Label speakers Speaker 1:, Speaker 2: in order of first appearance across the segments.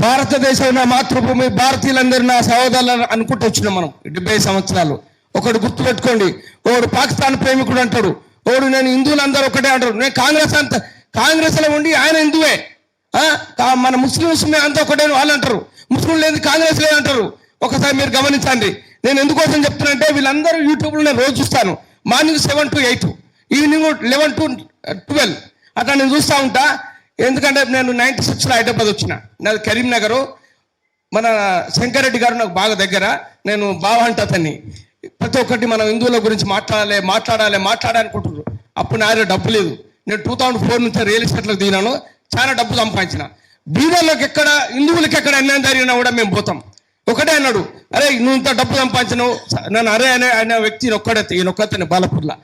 Speaker 1: భారతదేశం నా మాతృభూమి, భారతీయులందరూ నా సహోదరులు అనుకుంటూ వచ్చినాం మనం 70 సంవత్సరాలు. ఒకడు గుర్తుపెట్టుకోండి, ఒకడు పాకిస్తాన్ ప్రేమికుడు అంటాడు, ఒకడు నేను హిందువులందరూ ఒకటే అంటారు. నేను కాంగ్రెస్లో ఉండి ఆయన హిందువే, మన ముస్లిమ్స్ అంతా ఒకటే వాళ్ళు అంటారు, ముస్లిం లేదు కాంగ్రెస్ లేదు అంటారు. ఒకసారి మీరు గమనించండి. నేను ఎందుకోసం చెప్తున్నానంటే వీళ్ళందరూ యూట్యూబ్లో నేను రోజు చూస్తాను. మార్నింగ్ 7 to 8, ఈవినింగ్ 11 to 12 అట్లా నేను చూస్తూ ఉంటా. ఎందుకంటే నేను 96లో హైదరాబాద్ వచ్చిన, నాది కరీంనగర్. మన శంకరెడ్డి గారు నాకు బాగా దగ్గర, నేను బాగా అంటాతని ప్రతి ఒక్కటి మనం హిందువుల గురించి మాట్లాడాలనుకుంటున్నారు. అప్పుడు నా దగ్గర డబ్బు లేదు. నేను 2004 నుంచి రియల్ ఎస్టేట్లోకి దిగినాను, చాలా డబ్బు సంపాదించిన. బీదర్లోకి ఎక్కడ హిందువులకి ఎక్కడ అన్యాయం జరిగినా కూడా మేము పోతాం. ఒకటే అన్నాడు, అరే నువ్వు ఇంత డబ్బు సంపాదించినావు నన్ను అరే అనే వ్యక్తిని ఒక్కడైతే బాలపూర్లా.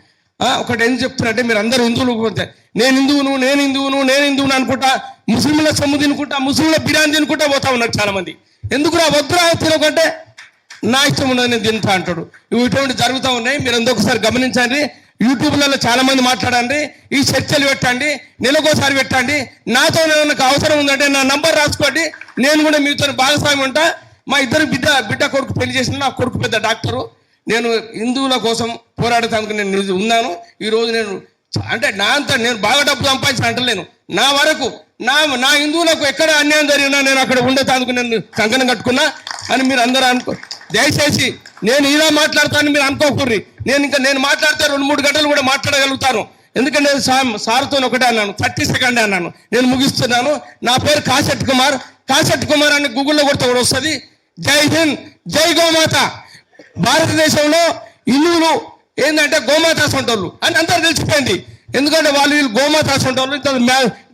Speaker 1: ఒకటి ఏం చెప్తున్నట్టే, మీరు అందరూ హిందువులు పోతే నేను హిందువును అనుకుంటా, ముస్లింల సొమ్ము తినుకుంటా, ముస్లింల బిర్యానీ తినుకుంటా పోతా ఉన్నారు చాలా మంది. ఎందుకురా వద్దురా తినకంటే నా ఇష్టం ఉండదు నేను తింటా అంటాడు. ఇటువంటి జరుగుతూ ఉన్నాయి. మీరు అందరొకసారి గమనించండి. యూట్యూబ్లలో చాలా మంది మాట్లాడండి, ఈ చర్చలు పెట్టండి, నెలకోసారి పెట్టండి. నాతో నాకు అవసరం ఉందంటే నా నంబర్ రాసుకోండి, నేను కూడా మీతో భాగస్వామి ఉంటా. మా ఇద్దరు బిడ్డ కొడుకు పెళ్లి చేసిన, నా కొడుకు పెద్ద డాక్టరు. నేను హిందువుల కోసం పోరాడటానికి నేను ఉన్నాను. ఈరోజు నేను అంటే నేను బాగా డబ్బు సంపాదించిన అంటలేను, నా వరకు నా హిందువులకు ఎక్కడ అన్యాయం జరిగినా నేను అక్కడ ఉండేందుకు నేను కంకణం కట్టుకున్నా అని మీరు అందరూ అనుకో. దయచేసి నేను ఇలా మాట్లాడతాను మీరు అనుకోకూర్రి. నేను మాట్లాడితే 2-3 గంటలు కూడా మాట్లాడగలుగుతాను. ఎందుకంటే సార్తో ఒకటే అన్నాను, 30 సెకండ్ అన్నాను. నేను ముగిస్తున్నాను. నా పేరు కాశెట్టి కుమార్ అని గూగుల్లో కొడితే కూడా వస్తుంది. జై హింద్, జై గోమాత. భారతదేశంలో హిందువులు ఏంటంటే గోమాత సొంటోళ్ళు అని అందరూ తెలిసిపోయింది. ఎందుకంటే వీళ్ళు గోమాత సొంటోళ్ళు, ఇంత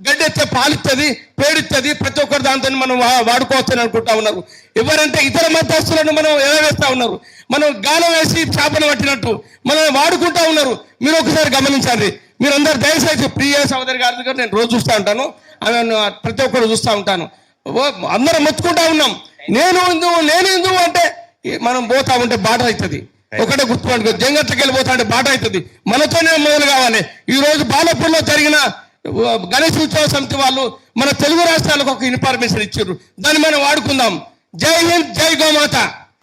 Speaker 1: గడ్డి ఎత్తే పాలిస్తుంది, పేడిస్తుంది, ప్రతి ఒక్కరు దాంతో మనం వాడుకోవచ్చని అనుకుంటా ఉన్నారు. ఎవరంటే ఇతర మతస్థులను మనం ఎగవేస్తా ఉన్నారు, మనం గాలం వేసి చేపను పట్టినట్టు మనం వాడుకుంటా ఉన్నారు. మీరు ఒకసారి గమనించండి. మీరు అందరు దయచేసి ప్రియ సోదరి గారి దగ్గర నేను రోజు చూస్తూ ఉంటాను, ఆమె ప్రతి ఒక్కరు చూస్తూ ఉంటాను. అందరం మొత్తుకుంటా ఉన్నాం, నేను హిందువు అంటే మనం పోతా ఉంటే బాట అవుతుంది. ఒకటే గుర్తుపట్టుకో, జంగట్లకి వెళ్ళిపోతా అంటే బాట అవుతుంది. మనతోనే మొదలు కావాలి. ఈ రోజు బాలపూర్లో జరిగిన గణేష్ ఉత్సవ సమితి వాళ్ళు మన తెలుగు రాష్ట్రాలకు ఒక ఇన్ఫర్మేషన్ ఇచ్చారు, దాన్ని మనం వాడుకుందాం. జై హింద్, జై గోమాత.